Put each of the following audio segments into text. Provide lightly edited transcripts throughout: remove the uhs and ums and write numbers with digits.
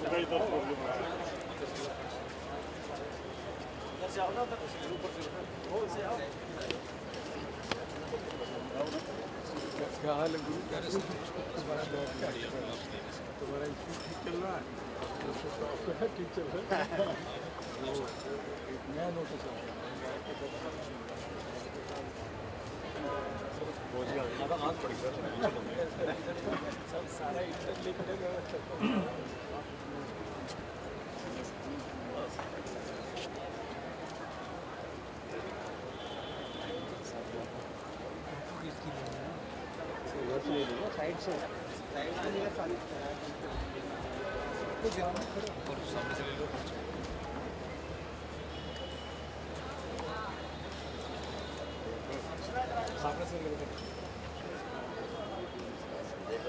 क्या हाल है गुरु? तुम्हारा ठीक चल रहा है? ठीक चल रहा है। नया नोटिस आ गया। सारा इंटर लिखने में साइड से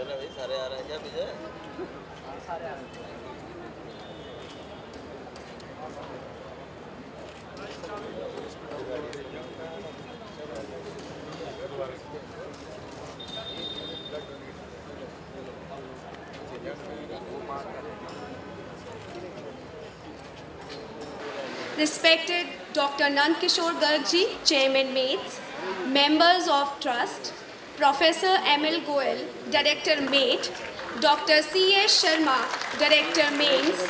भाई सारे आ रहे हैं क्या विजय? सारे आ रहे हैं। Respected Dr. Nand Kishore Garg ji, Chairman Mates, members of Trust, Professor M.L. Goel, Director Mate, Dr. C.S. Sharma, Director Mains,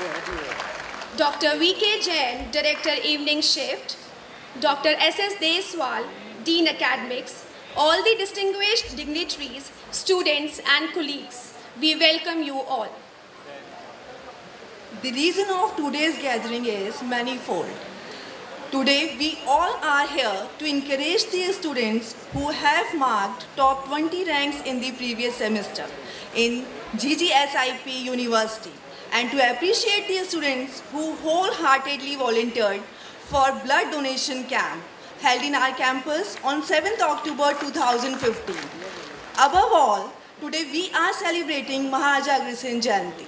Dr. V.K. Jain, Director Evening Shift, Dr. S.S. Deswal, Dean Academics, all the distinguished dignitaries, students and colleagues, we welcome you all. The reason of today's gathering is manifold. Today we all are here to encourage the students who have marked top 20 ranks in the previous semester in GGSIP University and to appreciate the students who wholeheartedly volunteered for blood donation camp held in our campus on 7th October 2015. Above all, today we are celebrating Maharaja Agrasen Jayanti.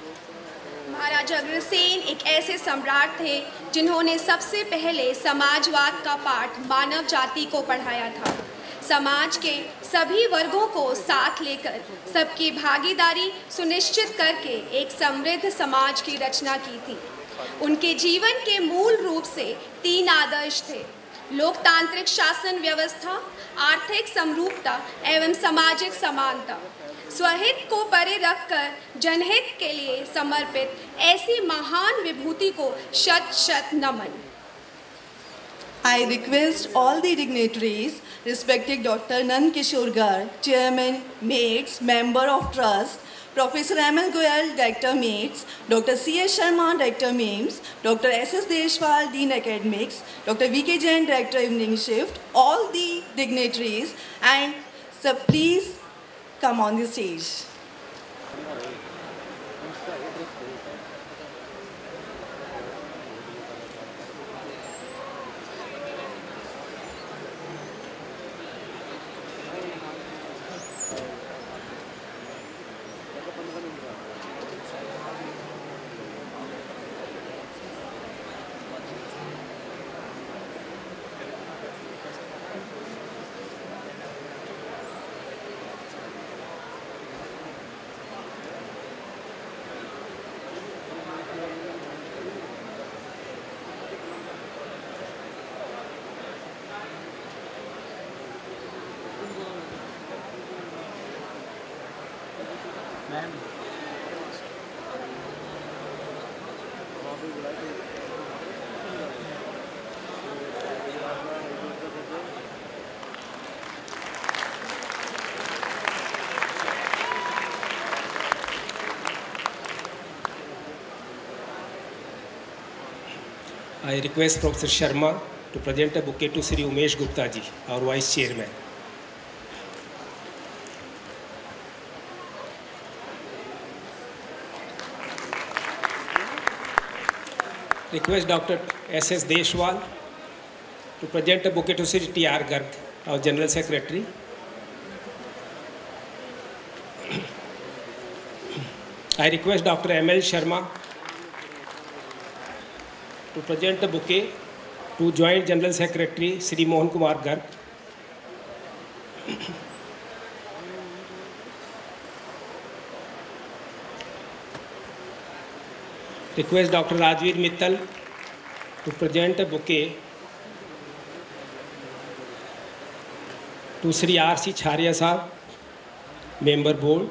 Maharaja Agrasen एक ऐसे सम्राट थे जिन्होंने सबसे पहले समाजवाद का पाठ मानव जाति को पढ़ाया था। समाज के सभी वर्गों को साथ लेकर सबकी भागीदारी सुनिश्चित करके एक समृद्ध समाज की रचना की थी। उनके जीवन के मूल रूप से 3 आदर्श थे: लोकतांत्रिक शासन व्यवस्था, आर्थिक समरूपता एवं सामाजिक समानता। स्वहित को परे रखकर जनहित के लिए समर्पित ऐसी महान विभूति को शत शत नमन। I request all the dignitaries, respected Dr. Nand Kishore Garg, Chairman, Mates, Member of Trust, Professor M.L. Goel, Director Mates, Dr. C.S. Sharma, Director Memes, Dr. S.S. Deswal, Dean Academics, Dr. V.K. Jain, Director Evening Shift, all the dignitaries, and so please come on the stage. I request Professor Sharma to present a bouquet to Sri Umesh Gupta ji, our Vice Chairman. Request Dr. S.S. Deswal to present a bouquet to Sri T.R. Garg, our General Secretary. I request Dr. M.L. Sharma to present a bouquet to Joint General Secretary Sri Mohan Kumar Garg. Request Dr. Rajveer Mittal to present a bouquet to Sri R.C. Chharia Sahab, Member Board.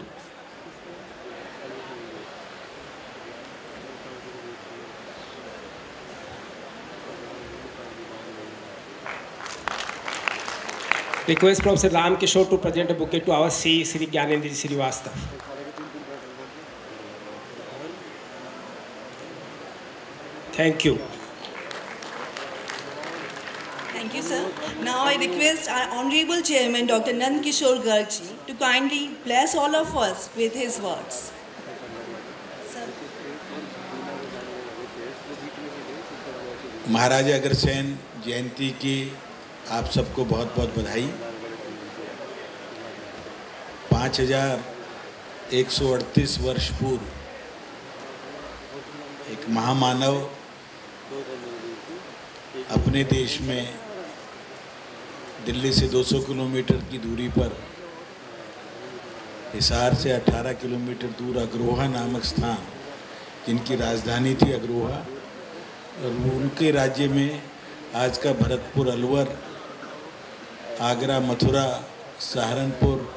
Request Professor Ram Kishore to present a bouquet to our C. Sri Gyanendra Srivastava. Thank you. Thank you, sir. Now I request our Honorable Chairman, Dr. Nand Kishore Garg ji, to kindly bless all of us with his words. Sir. Maharaja Agrasen जयंती की आप सबको बहुत बहुत बधाई। 5138 वर्ष पूर्व एक महामानव अपने देश में दिल्ली से 200 किलोमीटर की दूरी पर हिसार से 18 किलोमीटर दूर अग्रोहा नामक स्थान, जिनकी राजधानी थी अग्रोहा, और उनके राज्य में आज का भरतपुर, अलवर, आगरा, मथुरा, सहारनपुर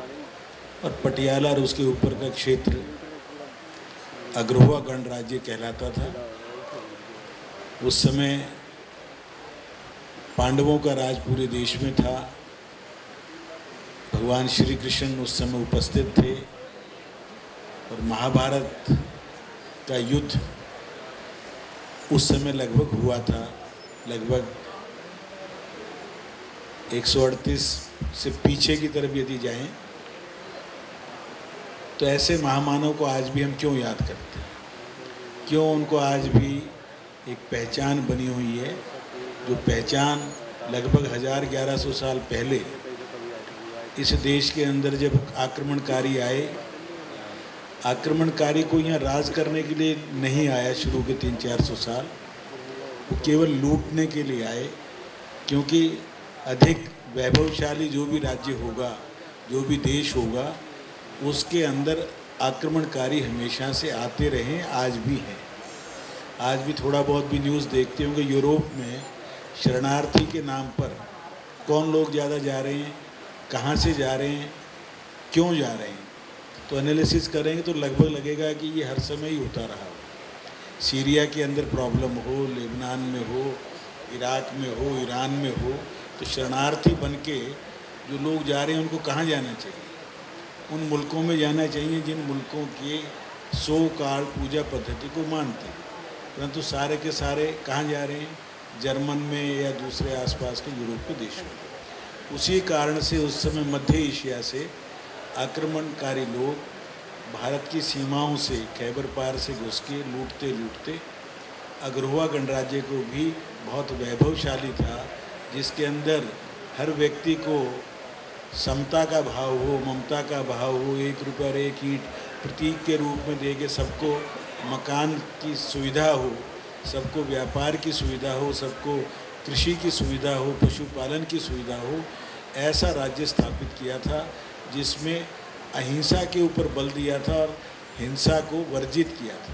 और पटियाला और उसके ऊपर का क्षेत्र अग्रहोआ गणराज्य कहलाता था। उस समय पांडवों का राज पूरे देश में था। भगवान श्री कृष्ण उस समय उपस्थित थे और महाभारत का युद्ध उस समय लगभग हुआ था। लगभग 138 से पीछे की तरफ यदि जाएं तो ऐसे महामानव को आज भी हम क्यों याद करते हैं, क्यों उनको आज भी एक पहचान बनी हुई है, जो पहचान लगभग 1100 साल पहले इस देश के अंदर जब आक्रमणकारी आए, आक्रमणकारी को यहाँ राज करने के लिए नहीं आया शुरू के 300-400 साल, वो केवल लूटने के लिए आए। क्योंकि अधिक वैभवशाली जो भी राज्य होगा, जो भी देश होगा, उसके अंदर आक्रमणकारी हमेशा से आते रहे, आज भी हैं। आज भी थोड़ा बहुत भी न्यूज़ देखते होंगे, यूरोप में शरणार्थी के नाम पर कौन लोग ज़्यादा जा रहे हैं, कहाँ से जा रहे हैं, क्यों जा रहे हैं, तो एनालिसिस करेंगे तो लगभग लगेगा कि ये हर समय ही होता रहा। सीरिया के अंदर प्रॉब्लम हो, लेबनान में हो, इराक में हो, ईरान में हो, तो शरणार्थी बन के जो लोग जा रहे हैं उनको कहाँ जाना चाहिए? उन मुल्कों में जाना चाहिए जिन मुल्कों के सो काल पूजा पद्धति को मानते हैं। परंतु सारे के सारे कहाँ जा रहे हैं? जर्मन में या दूसरे आसपास के यूरोप के देशों में। उसी कारण से उस समय मध्य एशिया से आक्रमणकारी लोग भारत की सीमाओं से खैबर पार से घुस के लूटते लूटते अग्रहोआ गणराज्य को भी बहुत वैभवशाली था, जिसके अंदर हर व्यक्ति को समता का भाव हो, ममता का भाव हो, 1 रुपया और 1 ईंट प्रतीक के रूप में दे के सबको मकान की सुविधा हो, सबको व्यापार की सुविधा हो, सबको कृषि की सुविधा हो, पशुपालन की सुविधा हो, ऐसा राज्य स्थापित किया था जिसमें अहिंसा के ऊपर बल दिया था और हिंसा को वर्जित किया था।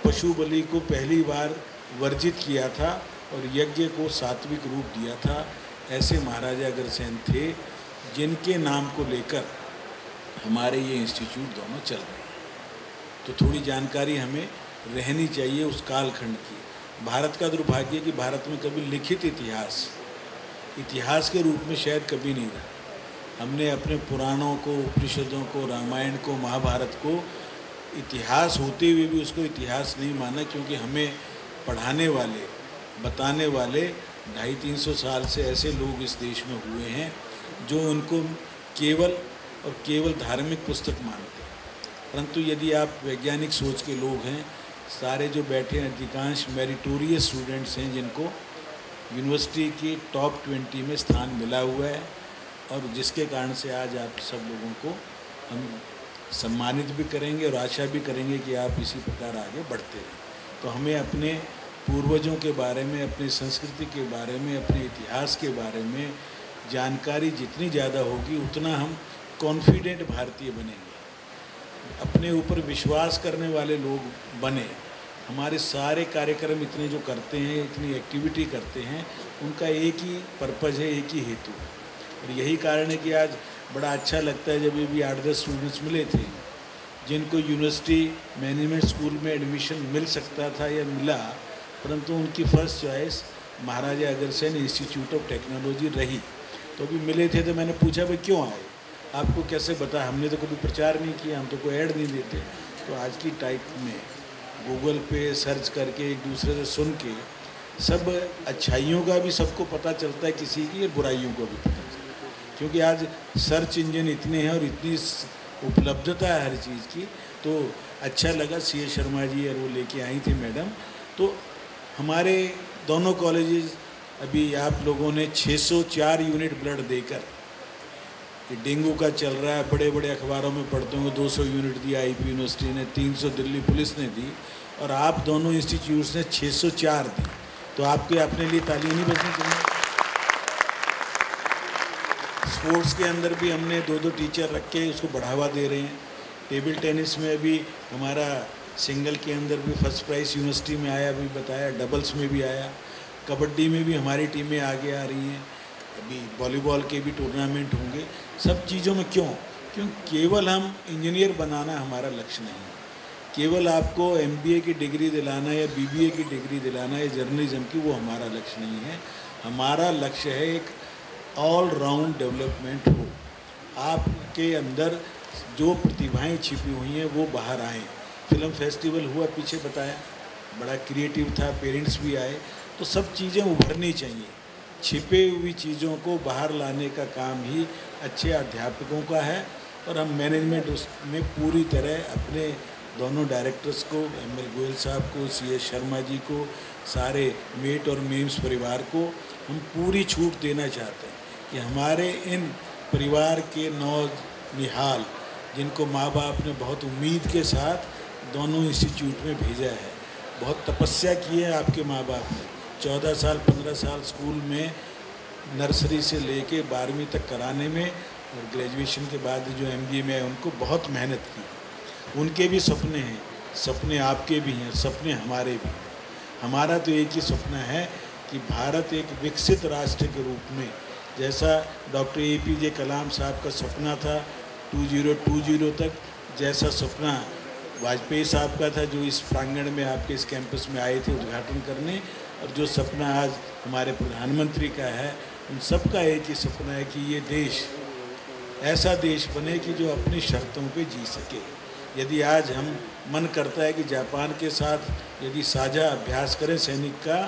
पशु बलि को पहली बार वर्जित किया था और यज्ञ को सात्विक रूप दिया था। ऐसे महाराजा अग्रसेन थे जिनके नाम को लेकर हमारे ये इंस्टीट्यूट दोनों चल रहे हैं। तो थोड़ी जानकारी हमें रहनी चाहिए उस कालखंड की। भारत का दुर्भाग्य कि भारत में कभी लिखित इतिहास के रूप में शायद कभी नहीं रहा। हमने अपने पुराणों को, उपनिषदों को, रामायण को, महाभारत को इतिहास होते हुए भी उसको इतिहास नहीं माना, क्योंकि हमें पढ़ाने वाले, बताने वाले 250-300 साल से ऐसे लोग इस देश में हुए हैं जो उनको केवल और केवल धार्मिक पुस्तक मानते हैं। परंतु यदि आप वैज्ञानिक सोच के लोग हैं, सारे जो बैठे हैं अधिकांश मेरिटोरियस स्टूडेंट्स हैं जिनको यूनिवर्सिटी की टॉप 20 में स्थान मिला हुआ है, और जिसके कारण से आज आप सब लोगों को हम सम्मानित भी करेंगे और आशा भी करेंगे कि आप इसी प्रकार आगे बढ़ते रहें। तो हमें अपने पूर्वजों के बारे में, अपनी संस्कृति के बारे में, अपने इतिहास के बारे में जानकारी जितनी ज़्यादा होगी उतना हम कॉन्फिडेंट भारतीय बनेंगे, अपने ऊपर विश्वास करने वाले लोग बने, हमारे सारे कार्यक्रम इतने जो करते हैं, इतनी एक्टिविटी करते हैं, उनका एक ही पर्पज़ है, एक ही हेतु है। और यही कारण है कि आज बड़ा अच्छा लगता है जब ये भी 8-10 स्टूडेंट्स मिले थे जिनको यूनिवर्सिटी मैनेजमेंट स्कूल में एडमिशन मिल सकता था या मिला, परंतु उनकी first choice Maharaja Agrasen institute of technology रही। तो अभी मिले थे तो मैंने पूछा भाई क्यों आए, आपको कैसे बता, हमने तो कभी प्रचार नहीं किया, हम तो कोई ऐड नहीं देते। तो आज की टाइप में गूगल पे सर्च करके एक दूसरे से सुन के सब अच्छाइयों का भी सबको पता चलता है किसी की, और बुराइयों को भी पता चलता है, क्योंकि आज सर्च इंजन इतने हैं और इतनी उपलब्धता है हर चीज़ की। तो अच्छा लगा सीए शर्मा जी और वो लेके आई थी मैडम। तो हमारे दोनों कॉलेजेस अभी आप लोगों ने 604 यूनिट ब्लड देकर, ये डेंगू का चल रहा है, बड़े बड़े अखबारों में पढ़ते होंगे 200 यूनिट दिया आईपी यूनिवर्सिटी ने, 300 दिल्ली पुलिस ने दी, और आप दोनों इंस्टीट्यूट्स ने 604 दी। तो आपके अपने लिए ताली नहीं बजनी चाहिए। स्पोर्ट्स के अंदर भी हमने 2-2 टीचर रख के उसको बढ़ावा दे रहे हैं। टेबल टेनिस में भी हमारा सिंगल के अंदर भी फर्स्ट प्राइज़ यूनिवर्सिटी में आया, अभी बताया, डबल्स में भी आया, कबड्डी में भी हमारी टीमें आगे आ रही हैं, अभी वॉलीबॉल के भी टूर्नामेंट होंगे। सब चीज़ों में क्यों केवल हम इंजीनियर बनाना हमारा लक्ष्य नहीं है, केवल आपको एमबीए की डिग्री दिलाना या बीबीए की डिग्री दिलाना या जर्नलिज्म की, वो हमारा लक्ष्य नहीं है। हमारा लक्ष्य है एक ऑल राउंड डेवलपमेंट हो, आपके अंदर जो प्रतिभाएं छिपी हुई हैं वो बाहर आएँ। फिल्म फेस्टिवल हुआ पीछे बताया, बड़ा क्रिएटिव था, पेरेंट्स भी आए, तो सब चीज़ें उभरनी चाहिए। छिपे हुई चीज़ों को बाहर लाने का काम ही अच्छे अध्यापकों का है, और हम मैनेजमेंट उसमें पूरी तरह अपने दोनों डायरेक्टर्स को, एमएल गोयल साहब को, सीए शर्मा जी को, सारे मेट और मेम्स परिवार को हम पूरी छूट देना चाहते हैं कि हमारे इन परिवार के नौनिहाल जिनको माँ बाप ने बहुत उम्मीद के साथ दोनों इंस्टीट्यूट में भेजा है, बहुत तपस्या की है आपके माँ बाप ने, 14 साल 15 साल स्कूल में नर्सरी से लेके 12वीं तक कराने में, और ग्रेजुएशन के बाद जो एमबीए में है उनको बहुत मेहनत की। उनके भी सपने हैं, सपने आपके भी हैं, सपने हमारे भी हैं। हमारा तो एक ही सपना है कि भारत एक विकसित राष्ट्र के रूप में, जैसा डॉक्टर एपीजे कलाम साहब का सपना था 2020 तक, जैसा सपना वाजपेयी साहब का था जो इस प्रांगण में आपके इस कैंपस में आए थे उद्घाटन करने, और जो सपना आज हमारे प्रधानमंत्री का है, उन सब का एक ही सपना है कि ये देश ऐसा देश बने कि जो अपनी शर्तों पे जी सके। यदि आज हम मन करता है कि जापान के साथ यदि साझा अभ्यास करें सैनिक का,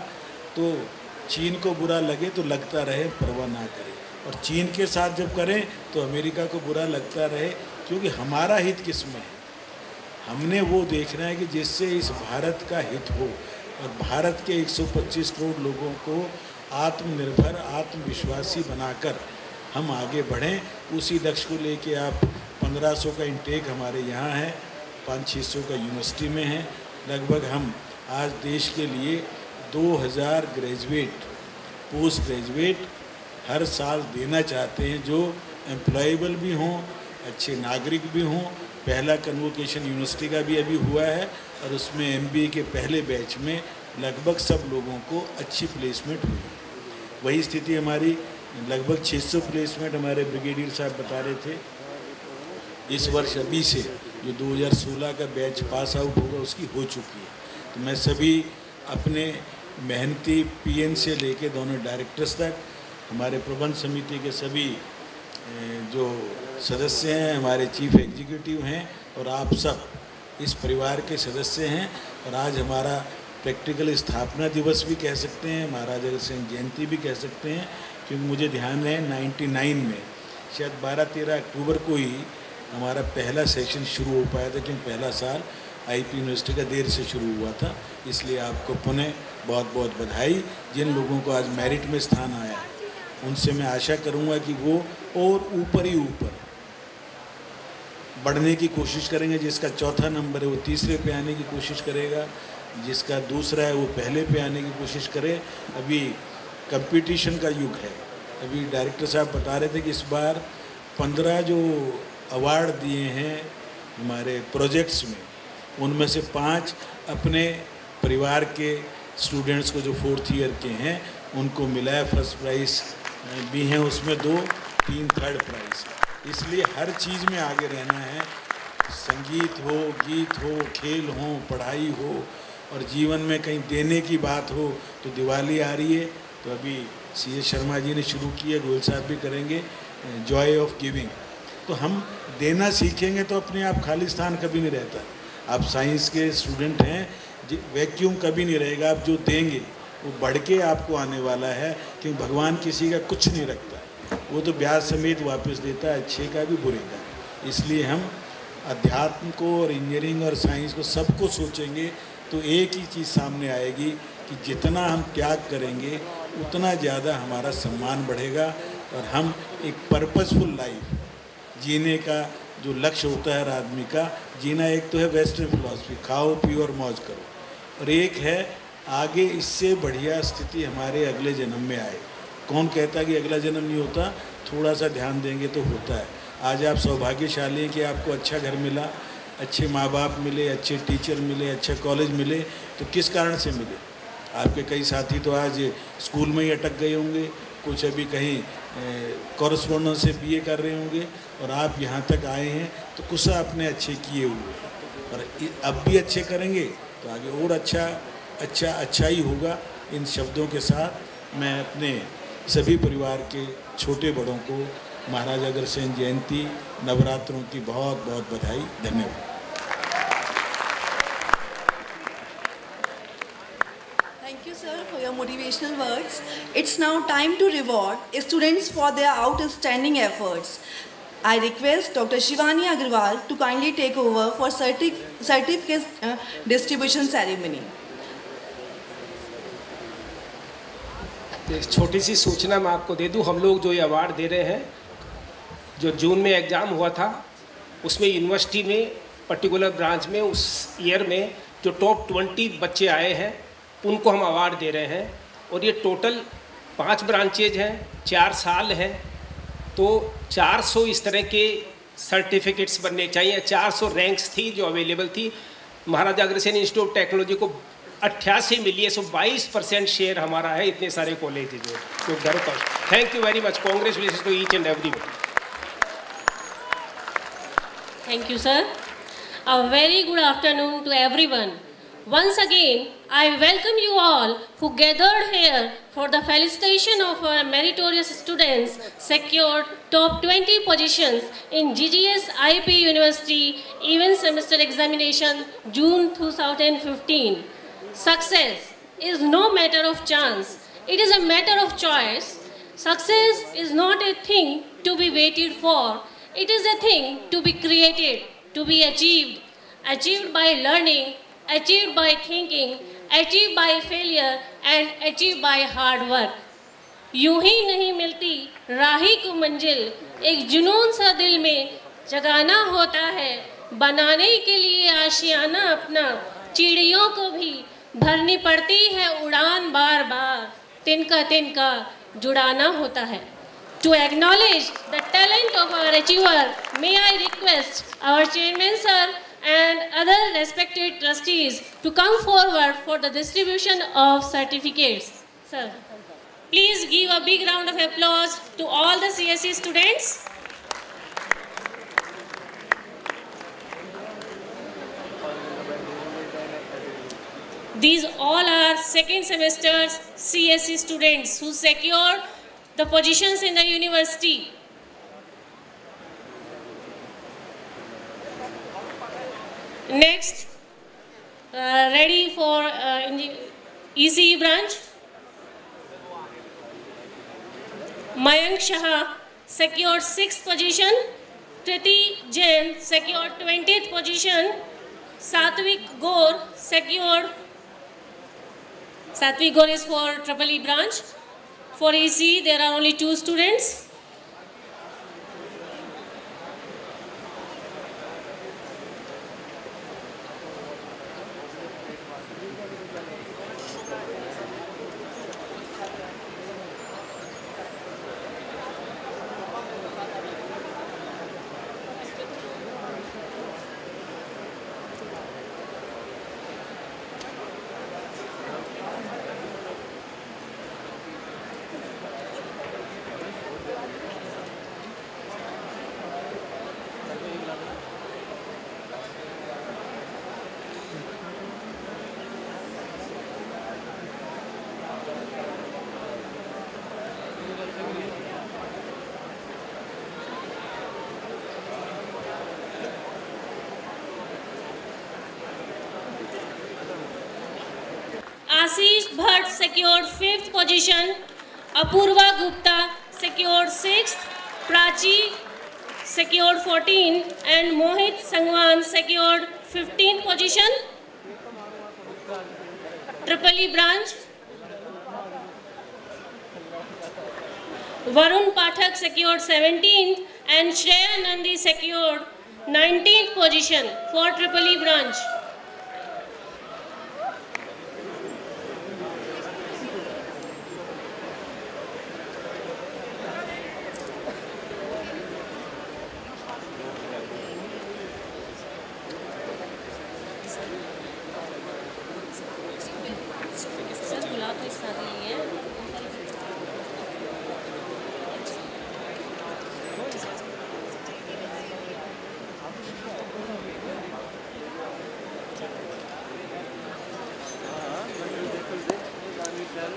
तो चीन को बुरा लगे तो लगता रहे, परवाह ना करे, और चीन के साथ जब करें तो अमेरिका को बुरा लगता रहे, क्योंकि हमारा हित किस में है। हमने वो देखना है कि जिससे इस भारत का हित हो, और भारत के 125 करोड़ लोगों को आत्मनिर्भर, आत्मविश्वासी बनाकर हम आगे बढ़ें। उसी लक्ष्य को लेके आप 1500 का इंटेक हमारे यहाँ है, 500-600 का यूनिवर्सिटी में है। लगभग हम आज देश के लिए 2000 ग्रेजुएट, पोस्ट ग्रेजुएट हर साल देना चाहते हैं, जो एम्प्लॉयबल भी हों, अच्छे नागरिक भी हों। पहला कन्वोकेशन यूनिवर्सिटी का भी अभी हुआ है, और उसमें एमबीए के पहले बैच में लगभग सब लोगों को अच्छी प्लेसमेंट हुई। वही स्थिति हमारी, लगभग 600 प्लेसमेंट हमारे ब्रिगेडियर साहब बता रहे थे। इस वर्ष अभी से जो 2016 का बैच पास आउट होगा उसकी हो चुकी है। तो मैं सभी अपने मेहनती पीएन से लेके दोनों डायरेक्टर्स तक, हमारे प्रबंध समिति के सभी जो सदस्य हैं, हमारे चीफ एग्जीक्यूटिव हैं, और आप सब इस परिवार के सदस्य हैं। और आज हमारा प्रैक्टिकल स्थापना दिवस भी कह सकते हैं, महाराजा अग्रसेन जयंती भी कह सकते हैं, क्योंकि मुझे ध्यान है 99 में शायद 12-13 अक्टूबर को ही हमारा पहला सेशन शुरू हो पाया था, क्योंकि पहला साल आईपी यूनिवर्सिटी का देर से शुरू हुआ था। इसलिए आपको पुनः बहुत बहुत बधाई। जिन लोगों को आज मेरिट में स्थान आया है, उनसे मैं आशा करूंगा कि वो और ऊपर ही ऊपर बढ़ने की कोशिश करेंगे। जिसका चौथा नंबर है वो तीसरे पे आने की कोशिश करेगा, जिसका दूसरा है वो पहले पे आने की कोशिश करे। अभी कंपटीशन का युग है। अभी डायरेक्टर साहब बता रहे थे कि इस बार 15 जो अवार्ड दिए हैं हमारे प्रोजेक्ट्स में, उनमें से 5 अपने परिवार के स्टूडेंट्स को जो 4th ईयर के हैं उनको मिला है। फर्स्ट प्राइज़ भी हैं उसमें 2, 3 थर्ड प्राइज़। इसलिए हर चीज़ में आगे रहना है, संगीत हो, गीत हो, खेल हो, पढ़ाई हो, और जीवन में कहीं देने की बात हो तो दिवाली आ रही है तो अभी CA शर्मा जी ने शुरू किया, गोयल साहब भी करेंगे, जॉय ऑफ गिविंग। तो हम देना सीखेंगे तो अपने आप खालिस्तान कभी नहीं रहता। आप साइंस के स्टूडेंट हैं, वैक्यूम कभी नहीं रहेगा। आप जो देंगे वो बढ़ के आपको आने वाला है, क्योंकि भगवान किसी का कुछ नहीं रखता, वो तो ब्याज समेत वापस देता है, अच्छे का भी बुरे का। इसलिए हम अध्यात्म को और इंजीनियरिंग और साइंस को सबको सोचेंगे तो एक ही चीज़ सामने आएगी कि जितना हम त्याग करेंगे उतना ज़्यादा हमारा सम्मान बढ़ेगा और हम एक पर्पसफुल लाइफ जीने का जो लक्ष्य होता है हर आदमी का जीना, एक तो है वेस्टर्न फिलॉसफी, खाओ पियो और मौज करो, और एक है आगे इससे बढ़िया स्थिति हमारे अगले जन्म में आए। कौन कहता है कि अगला जन्म नहीं होता? थोड़ा सा ध्यान देंगे तो होता है। आज आप सौभाग्यशाली हैं कि आपको अच्छा घर मिला, अच्छे माँ बाप मिले, अच्छे टीचर मिले, अच्छा कॉलेज मिले। तो किस कारण से मिले? आपके कई साथी तो आज स्कूल में ही अटक गए होंगे, कुछ अभी कहीं कॉरेस्पॉन्डेंस से BA कर रहे होंगे, और आप यहाँ तक आए हैं तो कुछ आपने अच्छे किए हुए हैं, और अब भी अच्छे करेंगे तो आगे और अच्छा ही होगा। इन शब्दों के साथ मैं अपने सभी परिवार के छोटे बड़ों को महाराजा अग्रसेन जयंती नवरात्रों की बहुत बहुत बधाई। धन्यवाद। Thank you, sir, for your motivational words. It's now time to reward students for their outstanding efforts. I request Dr. Shivani Agarwal to kindly take over for certificate distribution ceremony. एक छोटी सी सूचना मैं आपको दे दूं, हम लोग जो ये अवार्ड दे रहे हैं, जो जून में एग्ज़ाम हुआ था उसमें यूनिवर्सिटी में पर्टिकुलर ब्रांच में उस ईयर में जो टॉप 20 बच्चे आए हैं उनको हम अवार्ड दे रहे हैं। और ये टोटल 5 ब्रांचेज हैं, 4 साल हैं, तो 400 इस तरह के सर्टिफिकेट्स बनने चाहिए। 400 रैंक्स थी जो अवेलेबल थी। Maharaja Agrasen institute of technology को 88 मिली है, सो 22% शेयर हमारा है इतने सारे कॉलेज जो घर पर। Thank you very much, congratulations to each and everyone. Thank you, sir. A very good afternoon to everyone. Once again, I welcome you all who gathered here for the felicitation of our meritorious students secured top 20 positions in GGS IIP University Even Semester Examination June 2015. Success is no matter of chance. It is a matter of choice. Success is not a thing to be waited for. It is a thing to be created, to be achieved. Achieved by learning, achieved by thinking, achieved by failure and achieved by hard work. यूं ही नहीं मिलती राही को मंजिल, एक जुनून सा दिल में जगाना होता है, बनाने के लिए आशियाना अपना चिड़ियों को भी भरनी पड़ती है उड़ान बार बार, तिनका जुड़ाना होता है। To acknowledge the talent of our achiever, may I request our chairman sir and other respected trustees to come forward for the distribution of certificates. Sir, please give a big round of applause to all the CSE students. These all are second semesters CSE students who secured the positions in the university. Next, ready for in the ECE branch, Mayank Shah secured 6th position, Priti Jain secured 20th position, Satvik Gaur is for EEE branch. For ECE, there are only 2 students. Ashish Bhatt secured 5th position, Apurva Gupta secured 6th, Prachi secured 14th, and Mohit Sangwan secured 15th position. Triple E branch, Varun Pathak secured 17th and Shreya Nandi secured 19th position for Triple E branch.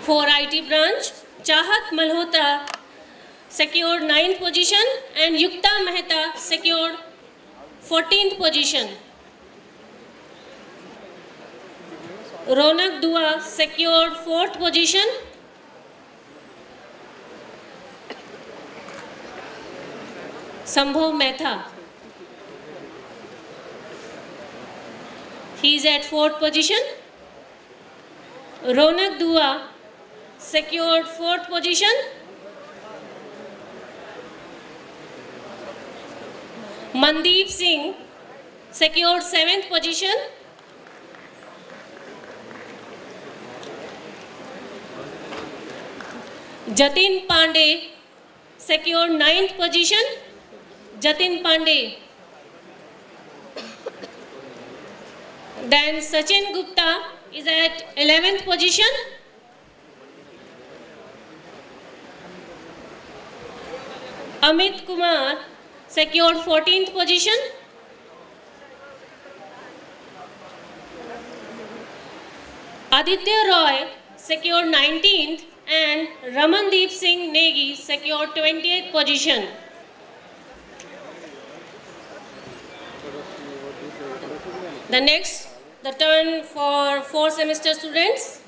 For IT branch, Chahat Malhotra secured 9th position and Yukta Mehta secured 14th position. Ronak Dua secured 4th position. Sambhav Mehta, he is at 4th position. Ronak Dua secured 4th position. Mandeep Singh secured 7th position. Jatin Pandey secured 9th position. Jatin Pandey. Then Sachin Gupta is at 11th position. Amit Kumar secured 14th position. Aditya Roy secured 19th and Ramandeep Singh Negi secured 20th position. The next, the turn for 4th semester students.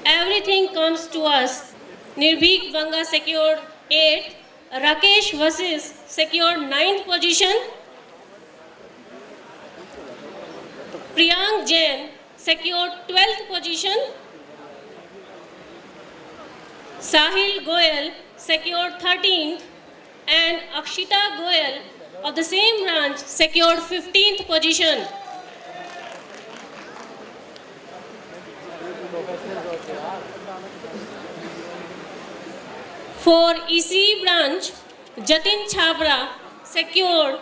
Everything comes to us. Nirbhik Banga secured 8th, Rakesh Vasis secured 9th position, Priyank Jain secured 12th position, Sahil Goyal secured 13th, and Akshita Goyal of the same branch secured 15th position. For ECE branch, Jatin Chhabra secured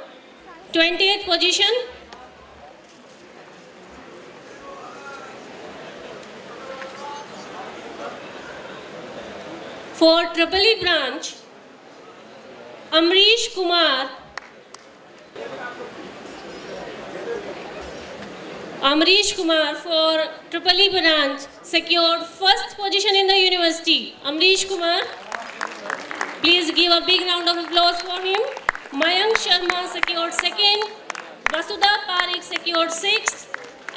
20th position. For Triple E branch, Amrish Kumar for Triple E branch secured 1st position in the university. Amrish Kumar, please give a big round of applause for him. Mayank Sharma secured 2nd, Vasudha Parikh secured 6th,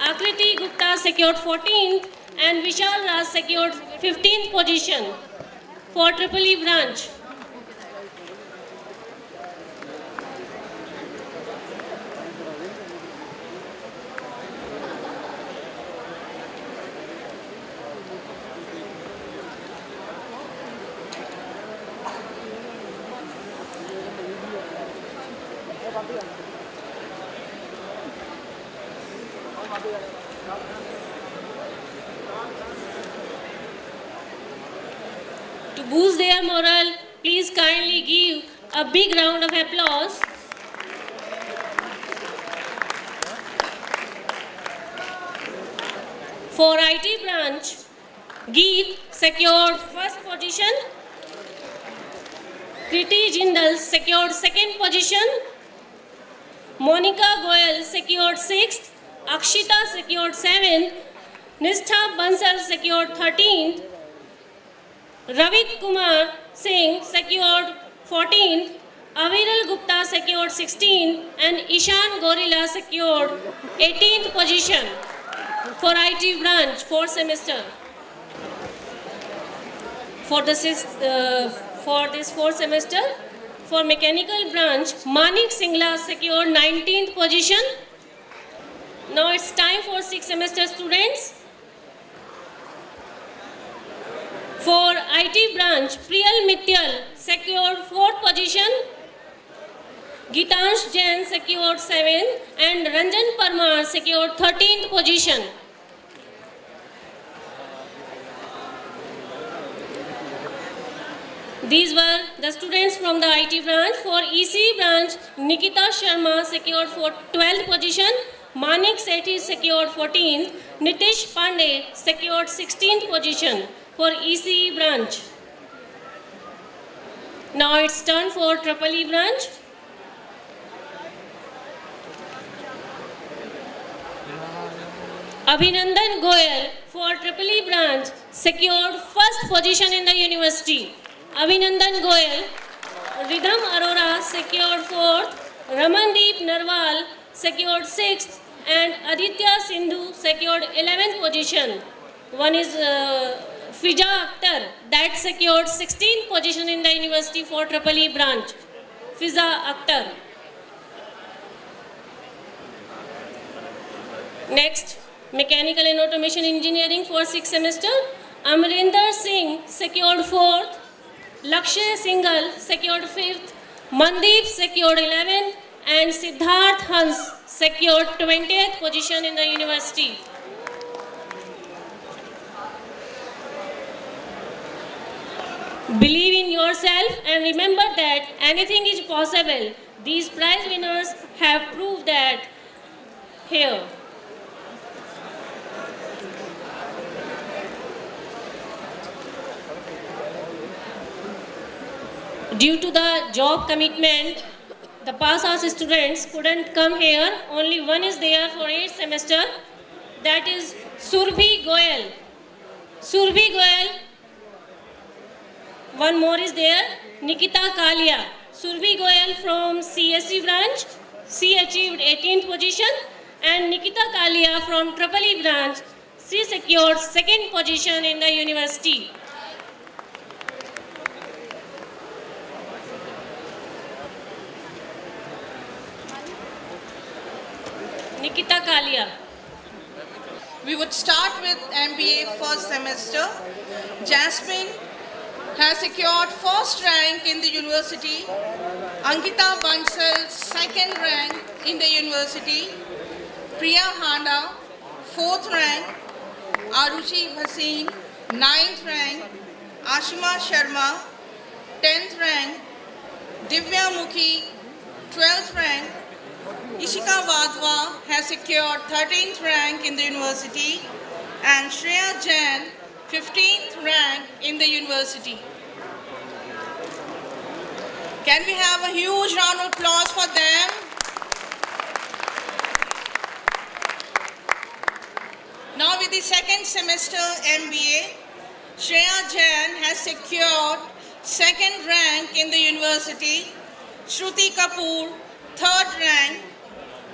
Akriti Gupta secured 14th, and Vishal Raj secured 15th position for Triple E branch. To boost their morale, please kindly give a big round of applause. For IT branch, Geet secured 1st position, Kriti Jindal secured 2nd position, Monica Goyal secured 6th, Akshita secured 7th, Nistha Bansal secured 13th, Ravit Kumar Singh secured 14th, Aviral Gupta secured 16th, and Ishan Gorila secured 18th position. for IT branch, 4th semester. For this 4th semester, for mechanical branch, Manik Singla secured 19th position. Now it's time for 6th semester students. For IT branch, Priyal Mityal secured 4th position. Gitansh Jain secured 7th and Ranjan Parmar secured 13th position. These were the students from the IT branch. For EC branch, Nikita Sharma secured 12th position, Manik Sethi secured 14th, Nitish Pandey secured 16th position for EC branch. Now it's turn for EEE branch. Abhinandan Goyal for EEE branch secured 1st position in the university. Abhinandan Goyal, Ridham Arora secured 4th, Ramandeep Narwal secured 6th and Aditya Sindhu secured 11th position. One is Fiza Akhtar that secured 16th position in the university for EEE branch. Fiza Akhtar. Next, Mechanical and Automation Engineering for 6th semester. Amrinder Singh secured 4th, Lakshay Singhal secured 5th, Mandeep secured 11th and Siddharth Hans secured 20th position in the university. Believe in yourself and remember that anything is possible. These prize winners have proved that here. Due to the job commitment, the pass-out students couldn't come here. Only one is there for 8th semester. That is Surbhi Goyal. Surbhi Goyal. One more is there, Nikita Kalia. Surbhi Goyal from CSE branch. She achieved 18th position. And Nikita Kalia from EEE branch. She secured 2nd position in the university. Nikita Kalia. We would start with MBA 1st semester. Jasmine has secured 1st rank in the university. Ankita Bansal 2nd rank in the university. Priya Handa 4th rank. Aruchi Bhasin 9th rank. Ashima Sharma 10th rank. Divya Mukhi 12th rank. Ishika Vadwa has secured 13th rank in the university and Shreya Jain 15th rank in the university. Can we have a huge round of applause for them? Now with the 2nd semester MBA, Shreya Jain has secured 2nd rank in the university, Shruti Kapoor 3rd rank,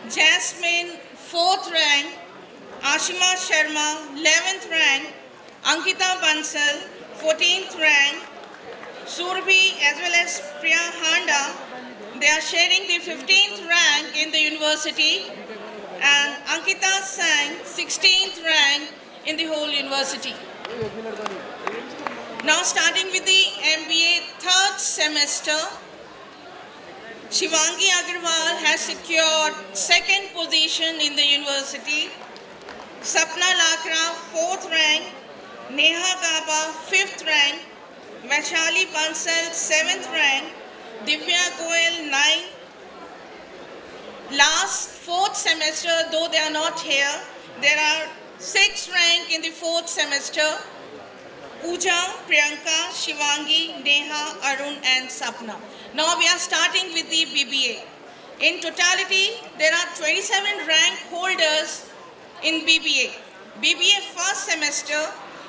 Jasmine 4th rank, Ashima Sharma 11th rank, Ankita Bansal 14th rank, Surbhi as well as Priya Handa, they are sharing the 15th rank in the university and Ankita Sang 16th rank in the whole university. Now starting with the MBA 3rd semester, Shivangi Agarwal has secured 2nd position in the university. Sapna Lakra 4th rank, Neha Gaba 5th rank, Vaishali Bansal 7th rank, Divya Goyal 9th. Last 4th semester, though they are not here, there are 6th rank in the 4th semester. Pooja, Priyanka, Shivangi, Neha, Arun and Sapna. Now we are starting with the BBA. In totality, there are 27 rank holders in BBA. BBA 1st semester,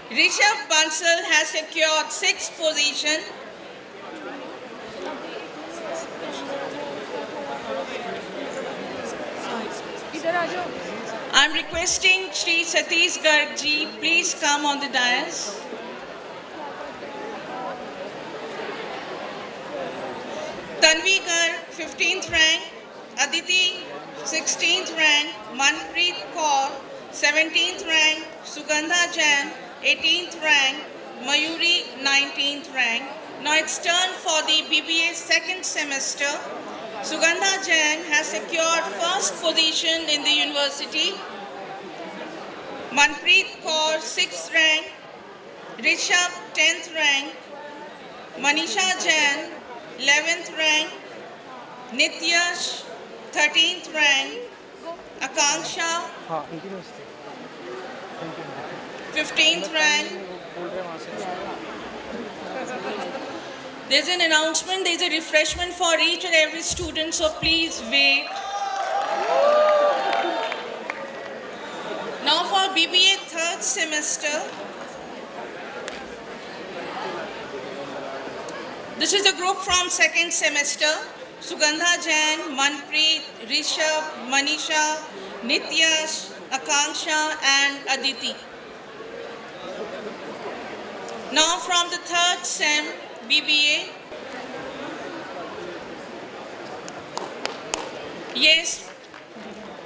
Rishabh Bansal has secured 6th position. I'm requesting Shri Satish Garg ji, please come on the dais. Tanvi Garg, 15th rank. Aditi, 16th rank. Manpreet Kaur, 17th rank. Sugandha Jain, 18th rank. Mayuri, 19th rank. Now it's turn for the BBA second semester. Sugandha Jain has secured first position in the university. Manpreet Kaur, 6th rank. Rishabh, 10th rank. Manisha Jain, 11th rank. Nityash, 13th rank. Akanksha, 15th rank. There's an announcement, there's a refreshment for each and every student, so please wait. Now for BBA third semester. This is a group from second semester. Sugandha Jain, Manpreet, Rishabh, Manisha, Nityash, Akanksha and Aditi. Now from the third sem, BBA. Yes,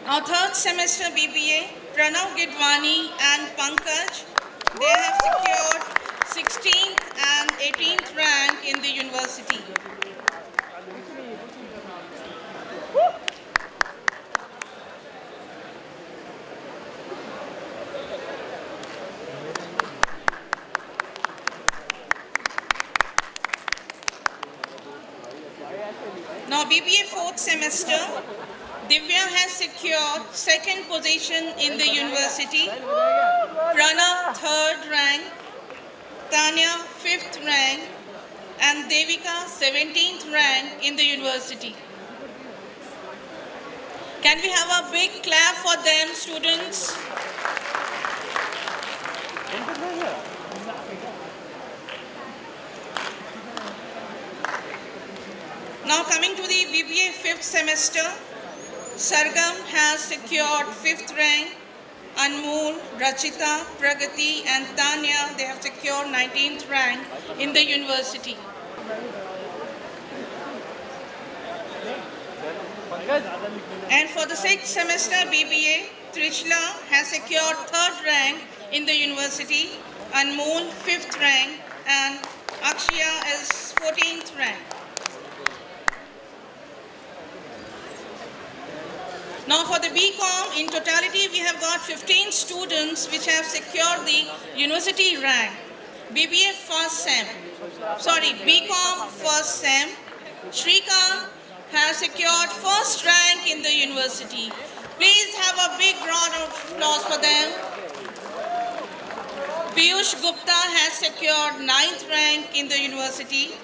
now third semester BBA, Pranav Gidwani and Pankaj, they have secured 16th and 18th rank in the university. Now BBA fourth semester, Divya has secured second position in the university, Pranav third rank, Tanya 5th rank and Devika 17th rank in the university. Can we have a big clap for them, students? Now coming to the BBA 5th semester, Sargam has secured 5th rank, Anmol, Rachita, Pragati and Tanya, they have secured 19th rank in the university. And for the 6th semester BBA, Trishla has secured 3rd rank in the university, Anmol 5th rank and Akshaya is 14th rank. Now for the BCom, in totality we have got 15 students which have secured the university rank. BBA first sem, BCom first sem, Shrikant has secured first rank in the university. Please have a big round of applause for them. Piyush Gupta has secured 9th rank in the university.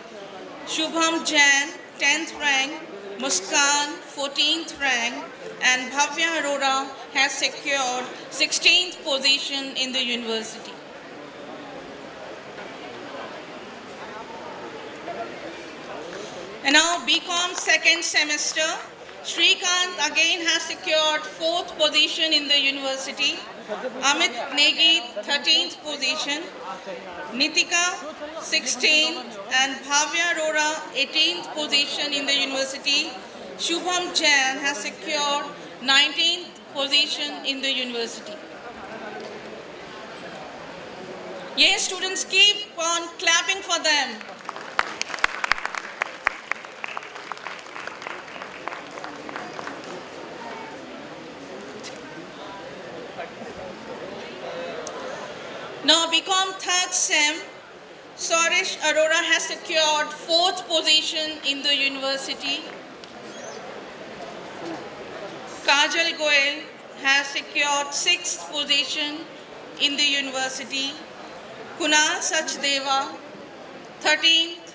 Shubham Jain, 10th rank. Muskan, 14th rank. And Bhavya Arora has secured 16th position in the university. And now BCom second semester, Shrikant again has secured 4th position in the university. Amit Negi 13th position, Nitika 16th and Bhavya Arora 18th position in the university. Shubham Jain has secured 19th position in the university. Yes, students, keep on clapping for them. Now BCom third sem, Suresh Arora has secured 4th position in the university. Kajal Goel has secured 6th position in the university. Kunal Sachdeva 13th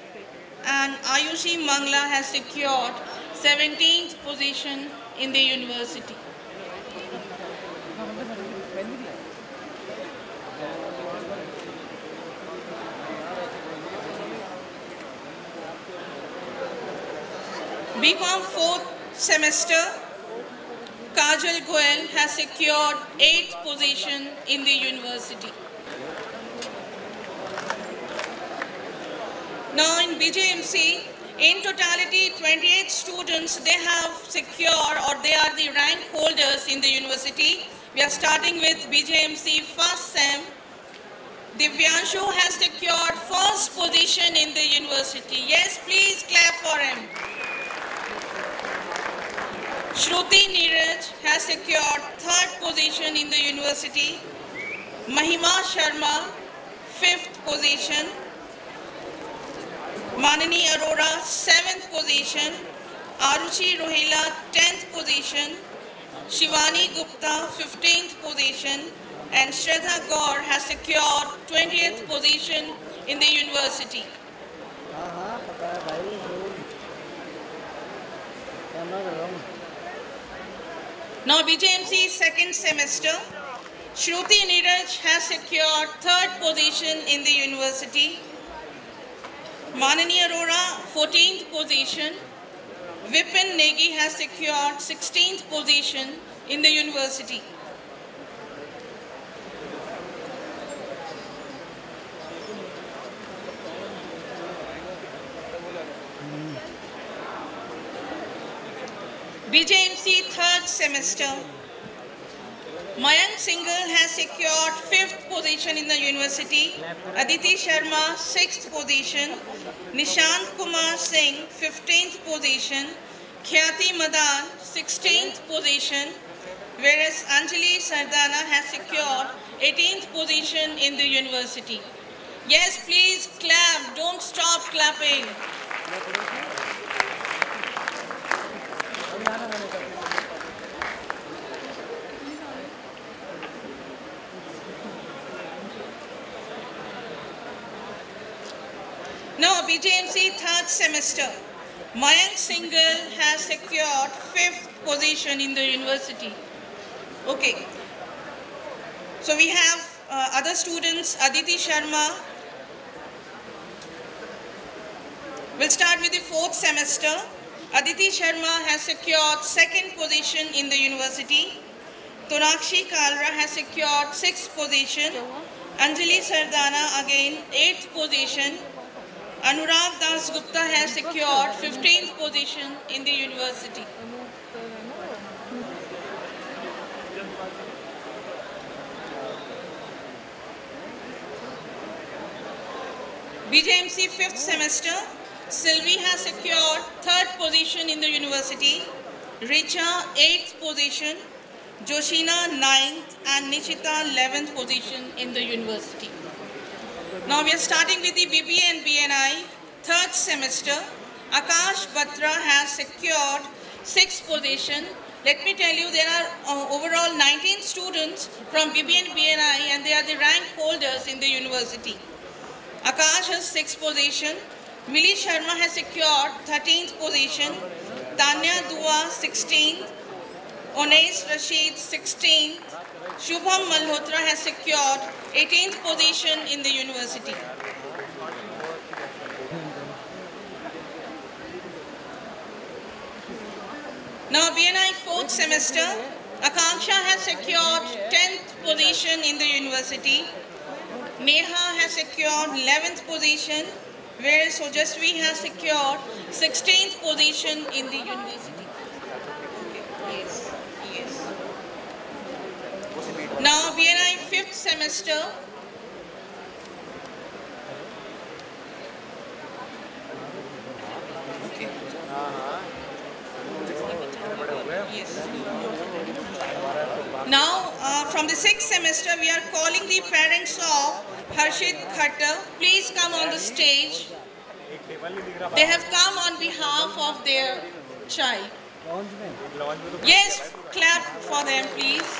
and Ayushi Mangla has secured 17th position in the university. BCom 4th semester, Kajal Goel has secured 8th position in the university. Now in BJMC, in totality 28 students, they have secured or they are the rank holders in the university. We are starting with BJMC first sem. Divyanshu has secured 1st position in the university. Yes, please clap for him. Shruti Neeraj has secured 3rd position in the university. Mahima Sharma, 5th position. Manani Arora, 7th position. Aruchi Rohila, 10th position. Shivani Gupta, 15th position. And Shraddha Gaur has secured 20th position in the university. Now BJMC second semester, Shruti Neeraj has secured 3rd position in the university. Manani Arora, 14th position. Vipin Negi has secured 16th position in the university. BJMC 3rd semester, Mayank Singhal has secured 5th position in the university. Aditi Sharma, 6th position. Nishant Kumar Singh, 15th position. Khyati Madan, 16th position. Whereas Anjali Sardana has secured 18th position in the university. Yes, please clap. Don't stop clapping. Now BJMC 3rd semester, Mayank Singhal has secured 5th position in the university. Okay, so we have other students. Aditi Sharma. We'll start with the 4th semester. Aditi Sharma has secured 2nd position in the university. Tonakshi Kalra has secured 6th position. Anjali Sardana again 8th position. Anurag Das Gupta has secured 15th position in the university. BJMC 5th semester, Sylvie has secured 3rd position in the university. Richa 8th position. Joshina 9th and Nichita 11th position in the university. Now we are starting with the BBA and BNI 3rd semester. Akash Batra has secured 6th position. Let me tell you, there are overall 19 students from BBA and BNI and they are the rank holders in the university. Akash has 6th position. Mili Sharma has secured 13th position. Tanya Dua 16th. Onais Rashid 16th. Shubham Malhotra has secured 18th position in the university. Now BNI 4th semester, Akanksha has secured 10th position in the university. Neha has secured 11th position, whereas Sojasvi has secured 16th position in the university. Yes, yes. Now BNI 5th semester. Okay. Yes. Now from the 6th semester we are calling the parents of Harshit Khattar. Please come on the stage. They have come on behalf of their child. Yes, clap for them please.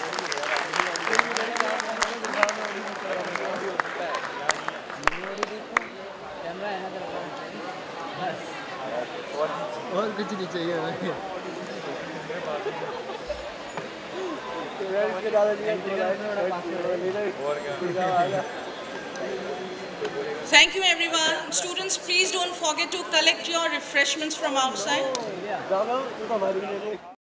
और कुछ नहीं चाहिए भाई। Thank you everyone. Students, please don't forget to collect your refreshments from outside.